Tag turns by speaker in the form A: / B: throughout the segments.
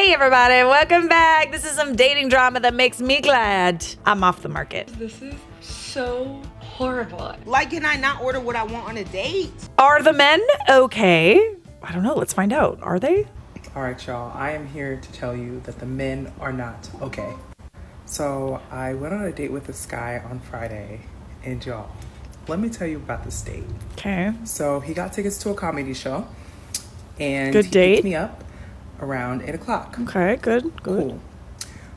A: Hey everybody, welcome back. This is some dating drama that makes me glad I'm off the market.
B: This is so horrible.
C: Like, can I not order what I want on a date?
A: Are the men okay? I don't know, let's find out. Are they?
D: All right, y'all, I am here to tell you that the men are not okay. So I went on a date with this guy on Friday, and y'all, let me tell you about this date.
A: Okay.
D: So he got tickets to a comedy show, and
A: Good
D: he
A: date.
D: picked me up around 8 o'clock.
A: Okay, good.
D: Cool.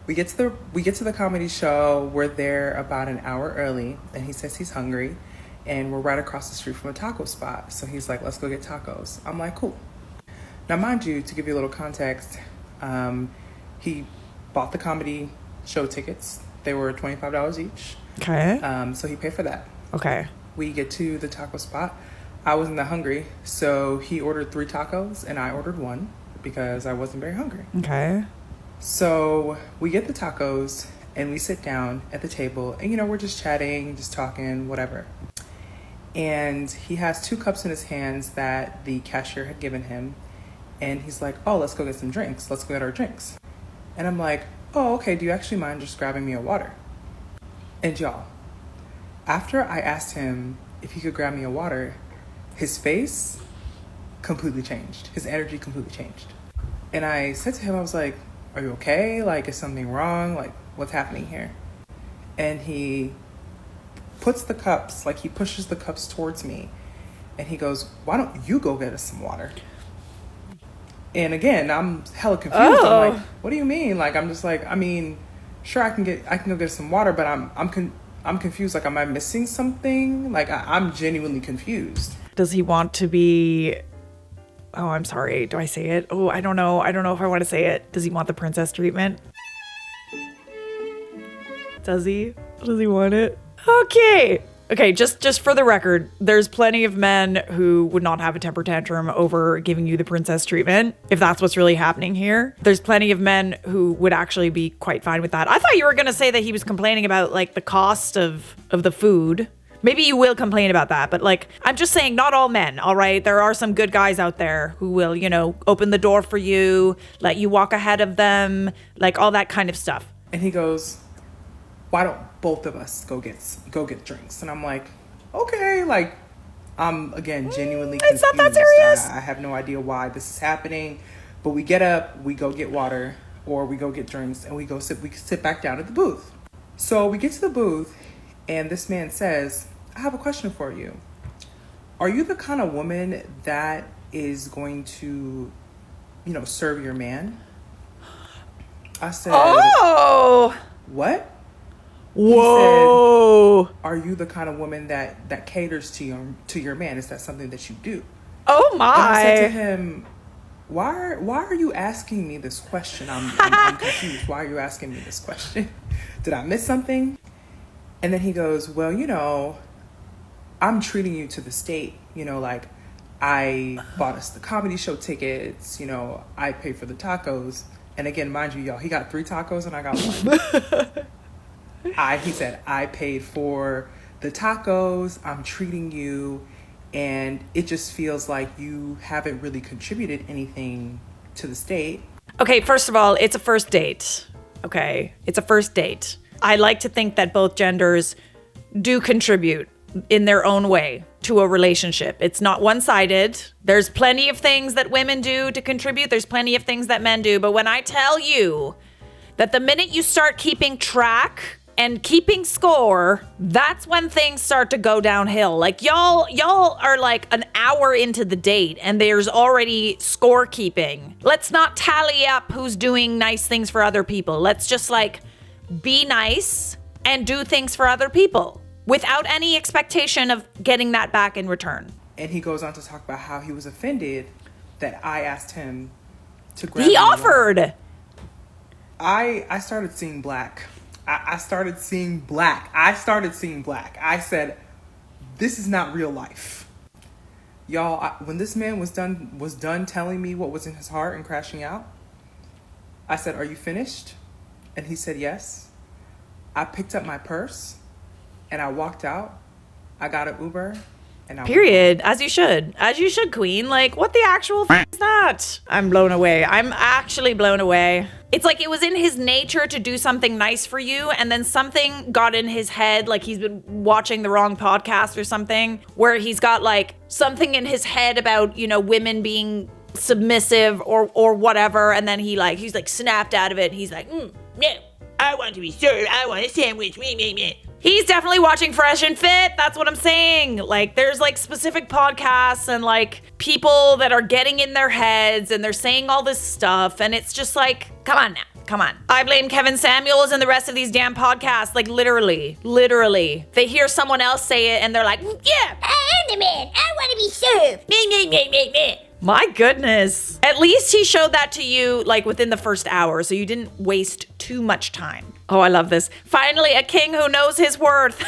D: We get to the comedy show. We're there about an hour early, and he says he's hungry, and we're right across the street from a taco spot. So he's like, "Let's go get tacos." I'm like, "Cool." Now, mind you, to give you a little context, he bought the comedy show tickets. They were $25 each.
A: Okay.
D: So he paid for that.
A: Okay.
D: We get to the taco spot. I wasn't that hungry, so he ordered 3 tacos, and I ordered 1 because I wasn't very hungry.
A: Okay.
D: So we get the tacos, and we sit down at the table, and, we're just chatting, just talking, whatever. And he has 2 cups in his hands that the cashier had given him. And he's like, "Oh, let's go get some drinks. Let's go get our drinks." And I'm like, "Oh, okay. Do you actually mind just grabbing me a water?" And y'all, after I asked him if he could grab me a water, his face completely changed. His energy completely changed. And I said to him, I was like, "Are you okay? Like, is something wrong? Like, what's happening here?" And he puts the cups, like he pushes the cups towards me. And he goes, "Why don't you go get us some water?" And again, I'm hella confused.
A: Oh.
D: I'm like, "What do you mean?" Like, I'm just like, sure, I can go get some water, but I'm confused. Like, am I missing something? Like, I'm genuinely confused.
A: Does he want to be... Oh, I'm sorry. Do I say it? Oh, I don't know. I don't know if I want to say it. Does he want the princess treatment? Does he? Does he want it? Okay. Okay, just for the record, there's plenty of men who would not have a temper tantrum over giving you the princess treatment, if that's what's really happening here. There's plenty of men who would actually be quite fine with that. I thought you were going to say that he was complaining about, like, the cost of the food. Maybe you will complain about that, but, like, I'm just saying not all men, all right? There are some good guys out there who will, open the door for you, let you walk ahead of them, like all that kind of stuff.
D: And he goes, "Why don't both of us go get drinks?" And I'm like, "Okay." Like, I'm again genuinely confused.
A: It's not that serious.
D: I have no idea why this is happening, but we get up, we go get water, or we go get drinks, and we sit back down at the booth. So we get to the booth, and this man says, "I have a question for you. Are you the kind of woman that is going to, serve your man?" I said,
A: Oh!
D: "What?"
A: Whoa!
D: He said, "Are you the kind of woman that caters to your man? Is that something that you do?"
A: Oh
D: And I said to
A: my!
D: him, Why are you asking me this question? I'm confused. Why are you asking me this question? Did I miss something?" And then he goes, "Well, I'm treating you to the state. Like, I bought us the comedy show tickets. I paid for the tacos." And again, mind you, y'all, he got 3 tacos and I got 1. He said, "I paid for the tacos. I'm treating you. And it just feels like you haven't really contributed anything to the state."
A: Okay, first of all, it's a first date. Okay, it's a first date. I like to think that both genders do contribute in their own way to a relationship. It's not one-sided. There's plenty of things that women do to contribute. There's plenty of things that men do. But when I tell you that the minute you start keeping track and keeping score, that's when things start to go downhill. Like, y'all are like an hour into the date and there's already scorekeeping. Let's not tally up who's doing nice things for other people. Let's just, like, be nice and do things for other people without any expectation of getting that back in return.
D: And he goes on to talk about how he was offended that I asked him to grab
A: He
D: me
A: offered.
D: I started seeing black. I started seeing black. I said, "This is not real life." Y'all, when this man was done telling me what was in his heart and crashing out, I said, "Are you finished?" And he said, "Yes." I picked up my purse and I walked out. I got an Uber And
A: Period. As you should. As you should, queen. Like, what the actual is that? I'm blown away. I'm actually blown away. It's like it was in his nature to do something nice for you, and then something got in his head, like he's been watching the wrong podcast or something, where he's got like something in his head about, you know, women being submissive or whatever, and then he's like snapped out of it. He's like, no, I want to be served. I want a sandwich. Me. He's definitely watching Fresh and Fit. That's what I'm saying. Like, there's like specific podcasts and like people that are getting in their heads and they're saying all this stuff. And it's just like, come on now. Come on. I blame Kevin Samuels and the rest of these damn podcasts. Like, literally. They hear someone else say it and they're like, yeah, I'm the man. I want to be served. Me. My goodness. At least he showed that to you like within the first hour, so you didn't waste too much time. Oh, I love this. Finally, a king who knows his worth.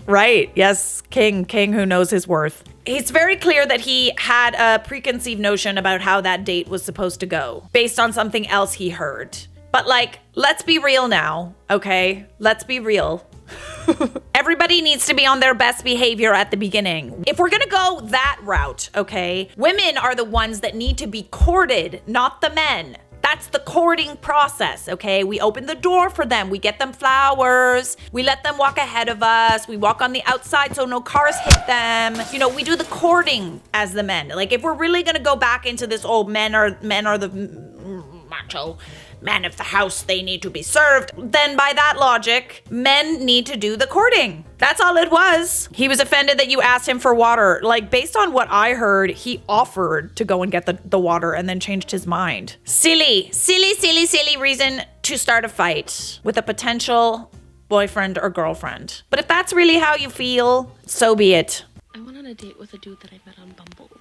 A: Right. Yes. King who knows his worth. It's very clear that he had a preconceived notion about how that date was supposed to go based on something else he heard. But like, let's be real now, okay? Let's be real. Everybody needs to be on their best behavior at the beginning. If we're gonna go that route, okay, women are the ones that need to be courted, not the men. That's the courting process, okay? We open the door for them. We get them flowers. We let them walk ahead of us. We walk on the outside so no cars hit them. You know, we do the courting as the men. Like, if we're really gonna go back into this, men are the macho man of the house, they need to be served, then by that logic, men need to do the courting. That's all it was. He was offended that you asked him for water. Like, based on what I heard, he offered to go and get the water and then changed his mind. Silly reason to start a fight with a potential boyfriend or girlfriend. But if that's really how you feel, so be it.
B: I went on a date with a dude that I met on Bumble,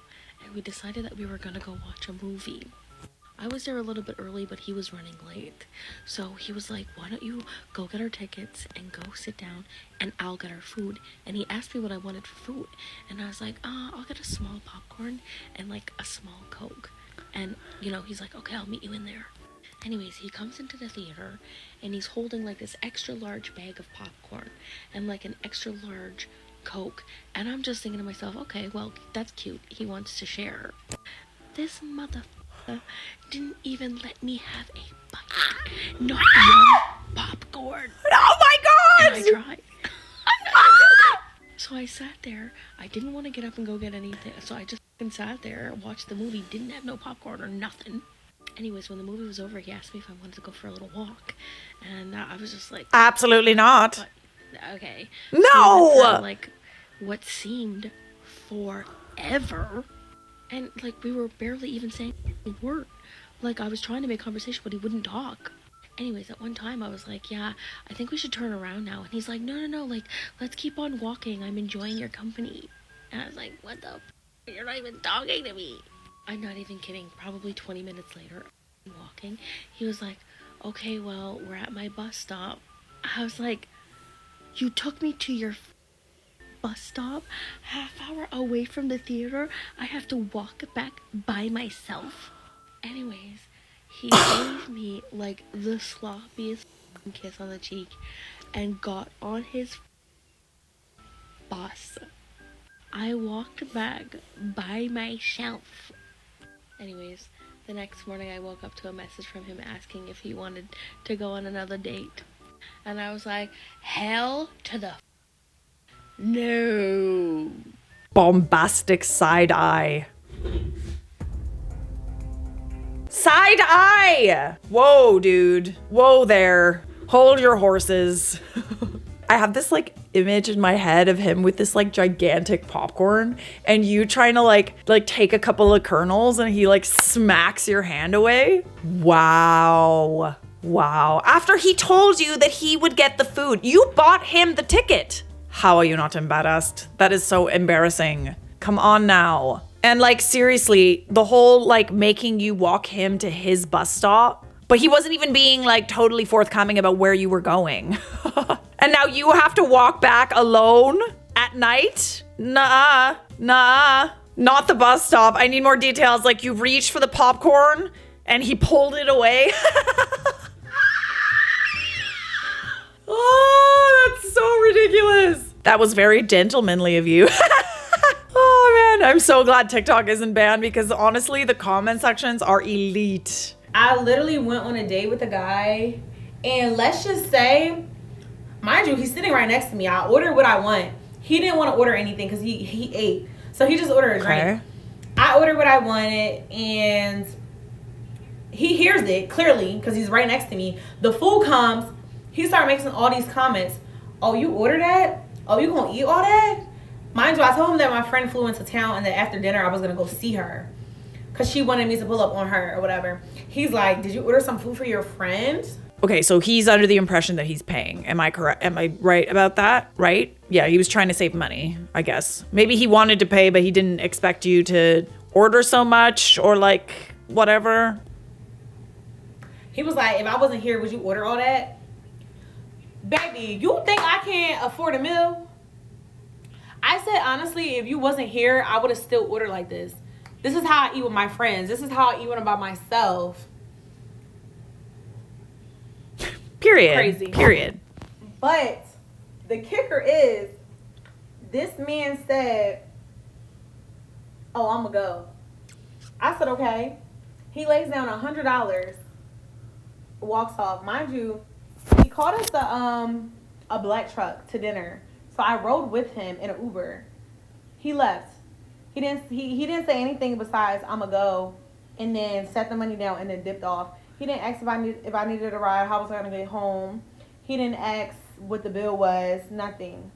B: and we decided that we were gonna go watch a movie. I was there a little bit early, but he was running late. So he was like, why don't you go get our tickets and go sit down and I'll get our food. And he asked me what I wanted for food. And I was like, I'll get a small popcorn and like a small Coke. And, you know, he's like, okay, I'll meet you in there. Anyways, he comes into the theater and he's holding like this extra large bag of popcorn and like an extra large Coke. And I'm just thinking to myself, okay, well, that's cute. He wants to share. This motherfucker didn't even let me have a bite. Not one popcorn.
A: Oh my God!
B: And I tried. I'm not joking. So I sat there. I didn't want to get up and go get anything. So I just sat there, watched the movie, didn't have no popcorn or nothing. Anyways, when the movie was over, he asked me if I wanted to go for a little walk. And I was just like...
A: Absolutely not.
B: Okay.
A: No!
B: So like what seemed forever... And, like, we were barely even saying a word. Like, I was trying to make conversation, but he wouldn't talk. Anyways, at one time, I was like, yeah, I think we should turn around now. And he's like, no, like, let's keep on walking. I'm enjoying your company. And I was like, what the f***? You're not even talking to me. I'm not even kidding. Probably 20 minutes later, I'm walking. He was like, okay, well, we're at my bus stop. I was like, you took me to your bus stop, half hour away from the theater. I have to walk back by myself. Anyways, he gave me like the sloppiest kiss on the cheek and got on his bus. I walked back by myself. Anyways, the next morning I woke up to a message from him asking if he wanted to go on another date. And I was like, hell to the no.
A: Bombastic side eye. Side eye! Whoa, dude. Whoa there. Hold your horses. I have this like image in my head of him with this like gigantic popcorn and you trying to like take a couple of kernels and he like smacks your hand away. Wow. After he told you that he would get the food, you bought him the ticket. How are you not embarrassed? That is so embarrassing. Come on now. And like, seriously, the whole like making you walk him to his bus stop, but he wasn't even being like totally forthcoming about where you were going. And now you have to walk back alone at night? Nah, not the bus stop. I need more details. Like you reached for the popcorn and he pulled it away. Oh, that's so ridiculous. That was very gentlemanly of you. I'm so glad TikTok isn't banned because honestly, the comment sections are elite.
C: I literally went on a date with a guy, and let's just say, mind you, he's sitting right next to me. I ordered what I want. He didn't want to order anything because he ate. So he just ordered a drink. I ordered what I wanted, and he hears it clearly because he's right next to me. The food comes. He started making all these comments. Oh, you ordered that? Oh, you gonna eat all that? Mind you, I told him that my friend flew into town and that after dinner I was gonna go see her because she wanted me to pull up on her or whatever. He's like, did you order some food for your friend?
A: Okay, so he's under the impression that he's paying. Am I correct? Am I right about that? Right? Yeah, he was trying to save money, I guess. Maybe he wanted to pay, but he didn't expect you to order so much or like whatever.
C: He was like, if I wasn't here, would you order all that? Baby, you think I can't afford a meal? I said, honestly, if you wasn't here, I would have still ordered like this. This is how I eat with my friends. This is how I eat when I'm by myself.
A: Period.
C: Crazy.
A: Period.
C: But the kicker is, this man said, oh, I'm going to go. I said, okay. He lays down $100, walks off. Mind you, he called us a black truck to dinner. So I rode with him in an Uber. He left. He didn't say anything besides I'ma go, and then set the money down and then dipped off. He didn't ask if I needed a ride, how was I gonna get home. He didn't ask what the bill was, nothing.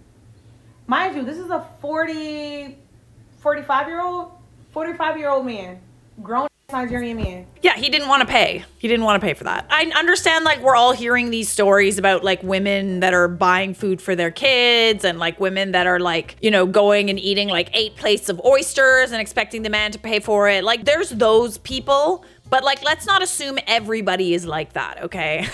C: Mind you, this is a 45-year-old man, grown Nigerian man.
A: Yeah, he didn't want to pay. He didn't want to pay for that. I understand, like, we're all hearing these stories about, like, women that are buying food for their kids and, like, women that are, like, you know, going and eating, like, 8 plates of oysters and expecting the man to pay for it. Like, there's those people, but, like, let's not assume everybody is like that, okay?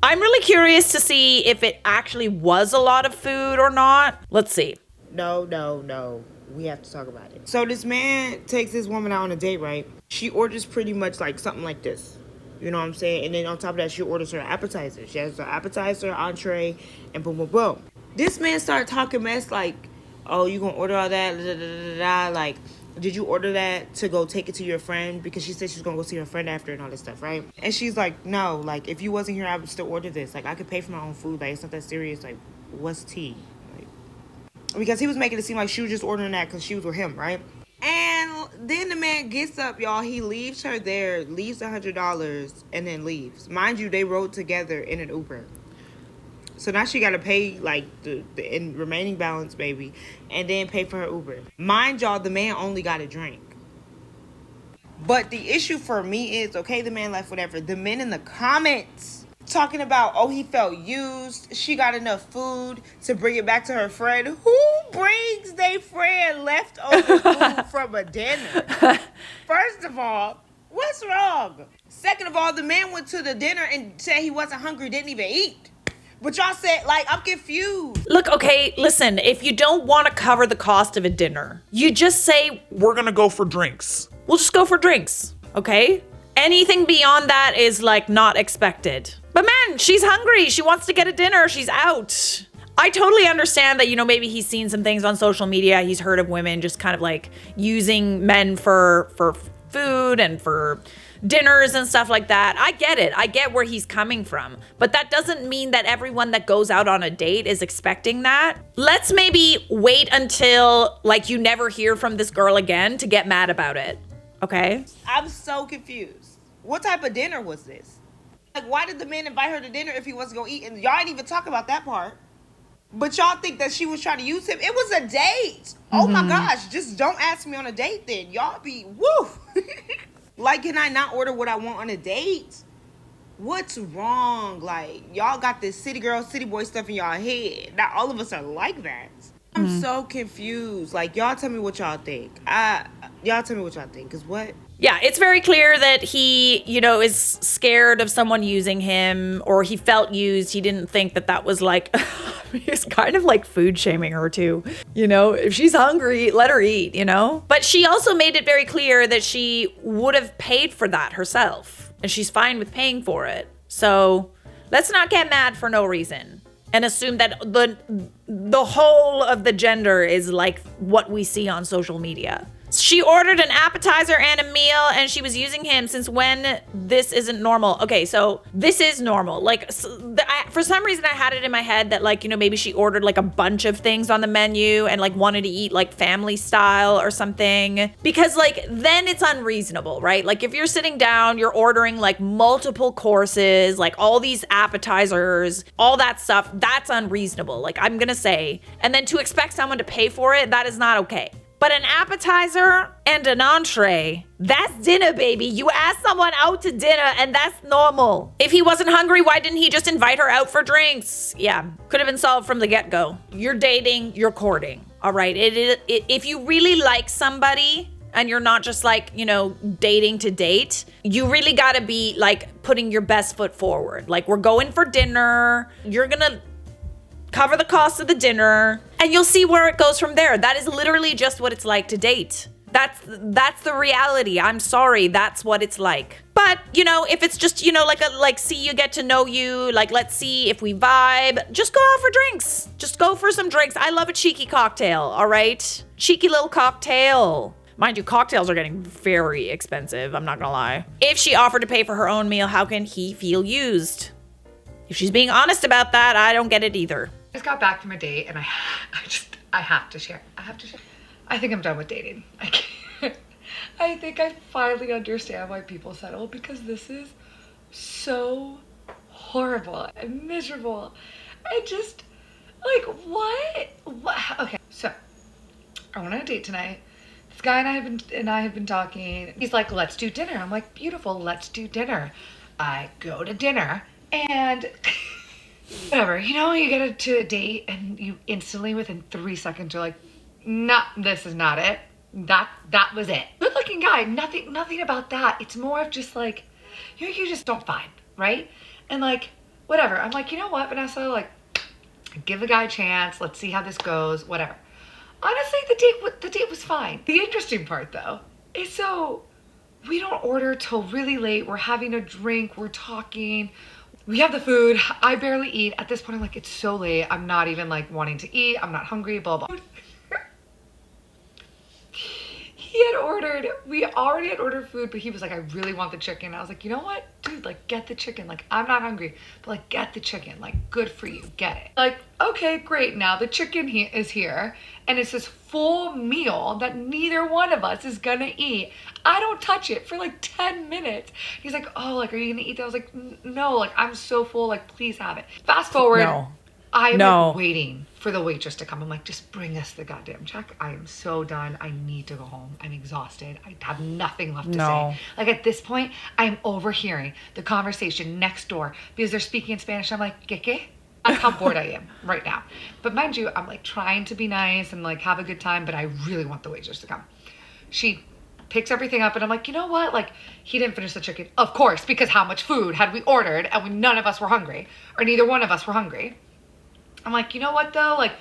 A: I'm really curious to see if it actually was a lot of food or not. Let's see.
E: No. We have to talk about it. So this man takes this woman out on a date, right? She orders pretty much like something like this. You know what I'm saying? And then on top of that, she orders her appetizer. She has her appetizer, entree, and boom, boom, boom. This man started talking mess like, oh, you gonna order all that? Da, da, da, da, da. Like, did you order that to go take it to your friend? Because she said she's gonna go see her friend after and all this stuff, right? And she's like, no, like, if you wasn't here, I would still order this. Like, I could pay for my own food. Like, it's not that serious. Like, what's tea? Because he was making it seem like she was just ordering that because she was with him, right? And then the man gets up, y'all. He leaves her there, leaves $100, and then leaves. Mind you, they rode together in an Uber. So now she got to pay, like, the remaining balance, baby, and then pay for her Uber. Mind y'all, the man only got a drink. But the issue for me is, okay, the man left, whatever. The men in the comments talking about, oh, he felt used. She got enough food to bring it back to her friend. Who brings their friend leftover food from a dinner? First of all, what's wrong? Second of all, the man went to the dinner and said he wasn't hungry, didn't even eat. But y'all said, like, I'm confused.
A: Look, okay, listen, if you don't want to cover the cost of a dinner, you just say, we're going to go for drinks. We'll just go for drinks, okay? Anything beyond that is, like, not expected. But man, she's hungry. She wants to get a dinner. She's out. I totally understand that, you know, maybe he's seen some things on social media. He's heard of women just kind of like using men for food and for dinners and stuff like that. I get it. I get where he's coming from. But that doesn't mean that everyone that goes out on a date is expecting that. Let's maybe wait until, like, you never hear from this girl again to get mad about it. Okay?
E: I'm so confused. What type of dinner was this? Like, why did the man invite her to dinner if he wasn't gonna eat? And y'all didn't even talk about that part. But y'all think that she was trying to use him. It was a date. Oh my gosh. Just don't ask me on a date then. Y'all be, woo. Like, can I not order what I want on a date? What's wrong? Like, y'all got this city girl, city boy stuff in y'all head. Not all of us are like that. I'm so confused. Like, y'all tell me what y'all think. Y'all tell me what y'all think. Because what?
A: Yeah, it's very clear that he, you know, is scared of someone using him, or he felt used. He didn't think that that was like, he's kind of like food shaming her too. You know, if she's hungry, let her eat, you know? But she also made it very clear that she would have paid for that herself, and she's fine with paying for it. So let's not get mad for no reason. and assume that the whole of the gender is like what we see on social media. She ordered an appetizer and a meal, and she was using him. Since when this isn't normal? Okay, so this is normal. Like, for some reason, I had it in my head that, like, you know, maybe she ordered like a bunch of things on the menu and like wanted to eat like family style or something. Because like then it's unreasonable, right? Like if you're sitting down, you're ordering like multiple courses, like all these appetizers, all that stuff. That's unreasonable. Like I'm gonna say, and then to expect someone to pay for it, that is not okay. But an appetizer and an entree, that's dinner, baby. You ask someone out to dinner and that's normal. If he wasn't hungry, why didn't he just invite her out for drinks? Yeah, could have been solved from the get-go. You're dating, you're courting, all right? If you really like somebody and you're not just like, you know, dating to date, you really gotta be like putting your best foot forward. Like we're going for dinner, you're gonna cover the cost of the dinner, and you'll see where it goes from there. That is literally just what it's like to date. That's the reality. I'm sorry, that's what it's like. But, you know, if it's just, you know, like see you get to know you, like let's see if we vibe, just go out for drinks. Just go for some drinks. I love a cheeky cocktail, all right? Cheeky little cocktail. Mind you, cocktails are getting very expensive, I'm not gonna lie. If she offered to pay for her own meal, how can he feel used? If she's being honest about that, I don't get it either.
F: I just got back from a date and I have to share. I think I'm done with dating. I can't. I think I finally understand why people settle, because this is so horrible and miserable. I just, like, what? Okay, so I went on a date tonight. This guy and I have been talking. He's like, let's do dinner. I'm like, beautiful, let's do dinner. I go to dinner and whatever, you know, you get to a date and you instantly within 3 seconds you're like, nah, this is not it. That was it. Good looking guy, nothing about that. It's more of just like, you know, you just don't vibe, right? And like, whatever. I'm like, you know what, Vanessa, like, give the guy a chance. Let's see how this goes, whatever. Honestly, the date was fine. The interesting part though is, so we don't order till really late. We're having a drink, we're talking. We have the food. I barely eat. At this point, I'm like, it's so late. I'm not even like wanting to eat. I'm not hungry, blah, blah. We already had ordered food, but he was like, I really want the chicken. I was like, you know what, dude, like get the chicken. Like I'm not hungry, but like get the chicken. Like good for you, get it. Like, okay, great. Now the chicken is here and it's this full meal that neither one of us is gonna eat. I don't touch it for like 10 minutes. He's like, oh, like, are you gonna eat that? I was like, no, like I'm so full, like please have it. Fast forward.
A: No.
F: I'm like waiting for the waitress to come. I'm like, just bring us the goddamn check. I am so done. I need to go home. I'm exhausted. I have nothing left to say. Like at this point, I'm overhearing the conversation next door because they're speaking in Spanish. I'm like, ¿qué? That's how bored I am right now. But mind you, I'm like trying to be nice and like have a good time, but I really want the waitress to come. She picks everything up and I'm like, you know what? Like he didn't finish the chicken. Of course, because how much food had we ordered and none of us were hungry, or neither one of us were hungry. I'm like, you know what though? Like,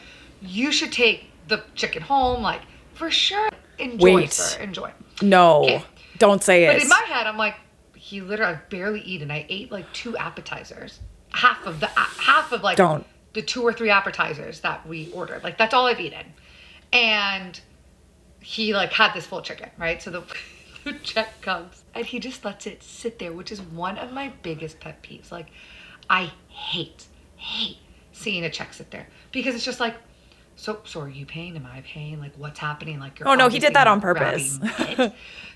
F: you should take the chicken home. Like, for sure. Enjoy, sir. Enjoy.
A: No,
F: okay.
A: Don't say it.
F: But in my head, I'm like, he literally, I barely eat, and I ate like 2 appetizers. Half of like the 2 or 3 appetizers that we ordered. Like, that's all I've eaten. And he like had this full chicken, right? So the check comes and he just lets it sit there, which is one of my biggest pet peeves. Like, I hate seeing a check sit there, because it's just like, so are you paying? Am I paying? Like, what's happening? Like, you're
A: no, he did that on purpose.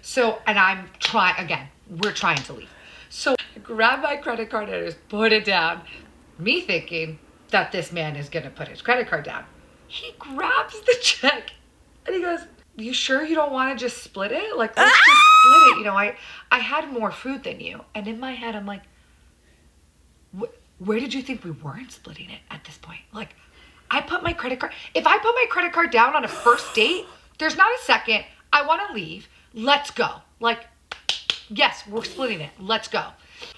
F: So, and we're trying to leave. So I grab my credit card and I just put it down, me thinking that this man is gonna put his credit card down. He grabs the check and he goes, you sure you don't want to just split it? Like, let's just split it. You know, I had more food than you. And in my head, I'm like, where did you think we weren't splitting it at this point? Like, if I put my credit card down on a first date, there's not a second, I want to leave, let's go. Like, yes, we're splitting it, let's go.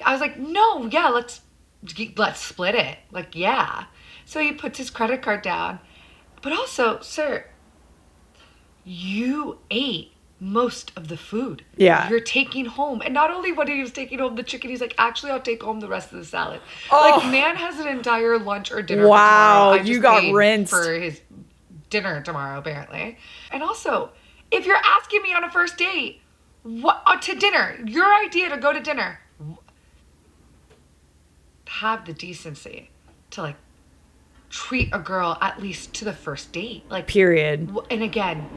F: I was like, no, yeah, let's split it. Like, yeah. So he puts his credit card down. But also, sir, you ate most of the food.
A: Yeah.
F: You're taking home. And not only what he was taking home the chicken, he's like, actually, I'll take home the rest of the salad.
A: Oh.
F: Like, man has an entire lunch or dinner
A: Wow,
F: for tomorrow. I
A: you
F: just
A: got
F: paid
A: rinsed.
F: for his dinner tomorrow, apparently. And also, if you're asking me on a first date, to dinner, your idea to go to dinner, have the decency to, like, treat a girl at least to the first date. Like,
A: Period.
F: And again,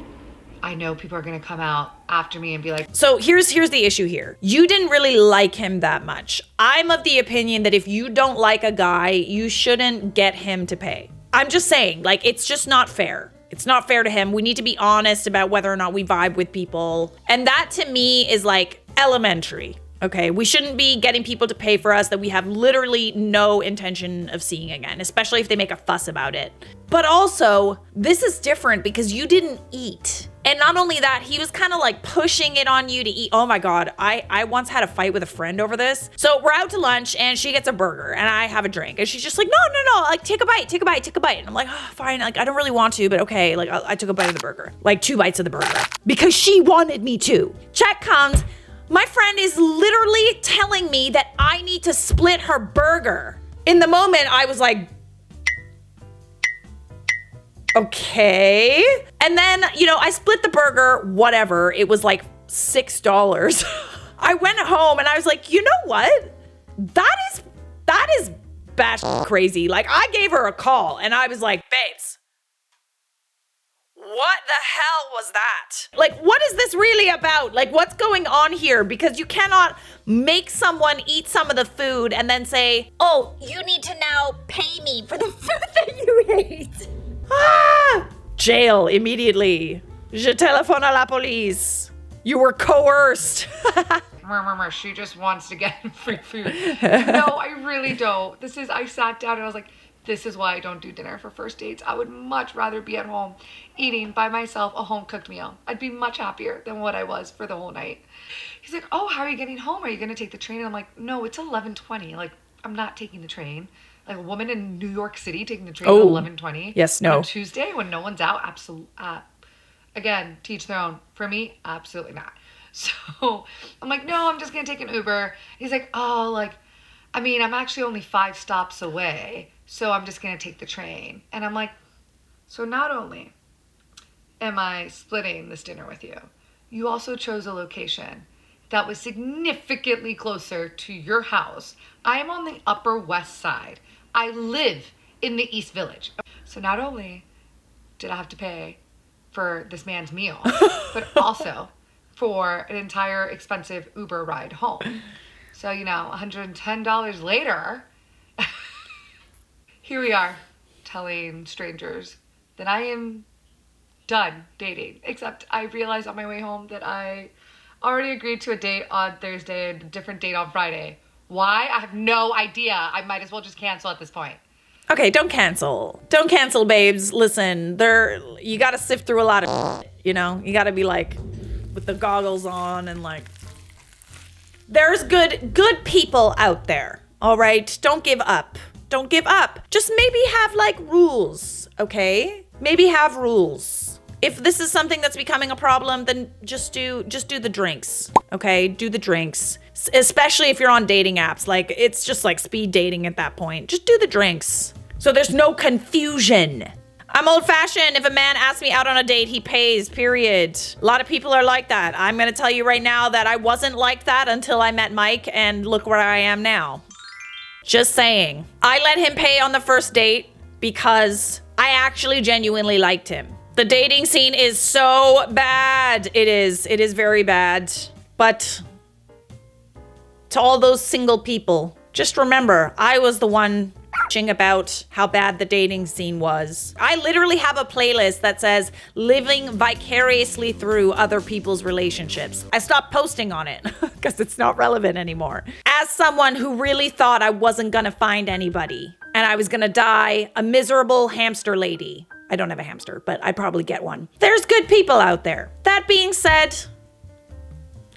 F: I know people are going to come out after me and be like,
A: So here's the issue here. You didn't really like him that much. I'm of the opinion that if you don't like a guy, you shouldn't get him to pay. I'm just saying, like, it's just not fair. It's not fair to him. We need to be honest about whether or not we vibe with people. And that to me is like elementary. Okay, we shouldn't be getting people to pay for us that we have literally no intention of seeing again, especially if they make a fuss about it. But also, this is different because you didn't eat. And not only that, he was kind of like pushing it on you to eat. Oh my God, I once had a fight with a friend over this. So we're out to lunch and she gets a burger and I have a drink. And she's just like, no, like take a bite. And I'm like, oh, fine, like I don't really want to, but okay. Like I took a bite of the burger, like 2 bites of the burger because she wanted me to. Check comes. My friend is literally telling me that I need to split her burger. In the moment, I was like, okay. And then, I split the burger, whatever. It was like $6. I went home and I was like, you know what? That is batshit crazy. Like, I gave her a call and I was like, babes, what the hell was that? Like, what is this really about? Like, what's going on here? Because you cannot make someone eat some of the food and then say, oh, you need to now pay me for the food that you ate. Jail immediately. Je téléphone à la police. You were coerced.
F: She just wants to get free food. No, I really don't. I sat down and I was like, this is why I don't do dinner for first dates. I would much rather be at home eating by myself a home-cooked meal. I'd be much happier than what I was for the whole night. He's like, oh, how are you getting home? Are you going to take the train? And I'm like, no, it's 11:20. Like, I'm not taking the train. Like, a woman in New York City taking the train at 11:20.
A: Yes, no.
F: On Tuesday when no one's out, absolutely. Again, teach their own. For me, absolutely not. So I'm like, no, I'm just going to take an Uber. He's like, oh, like, I mean, I'm actually only 5 stops away. So I'm just going to take the train. And I'm like, so not only am I splitting this dinner with you, you also chose a location that was significantly closer to your house. I am on the Upper West Side. I live in the East Village. So not only did I have to pay for this man's meal, but also for an entire expensive Uber ride home. So, $110 later, here we are telling strangers that I am done dating. Except I realized on my way home that I already agreed to a date on Thursday and a different date on Friday. Why? I have no idea. I might as well just cancel at this point.
A: Okay, don't cancel. Don't cancel, babes. Listen, you got to sift through a lot of you got to be like with the goggles on and like there's good people out there. All right? Don't give up. Don't give up. Just maybe have like rules, okay? Maybe have rules. If this is something that's becoming a problem, then just do the drinks, okay? Do the drinks. Especially if you're on dating apps. Like, it's just like speed dating at that point. Just do the drinks. So there's no confusion. I'm old-fashioned. If a man asks me out on a date, he pays, period. A lot of people are like that. I'm going to tell you right now that I wasn't like that until I met Mike, and look where I am now. Just saying. I let him pay on the first date because I actually genuinely liked him. The dating scene is so bad. It is very bad. But to all those single people, just remember, I was the one bitching about how bad the dating scene was. I literally have a playlist that says living vicariously through other people's relationships. I stopped posting on it because it's not relevant anymore. As someone who really thought I wasn't gonna find anybody and I was gonna die a miserable hamster lady. I don't have a hamster, but I'd probably get one. There's good people out there. That being said,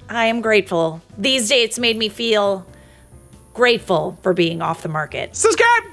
A: I am grateful. These dates made me feel grateful for being off the market.
D: Subscribe!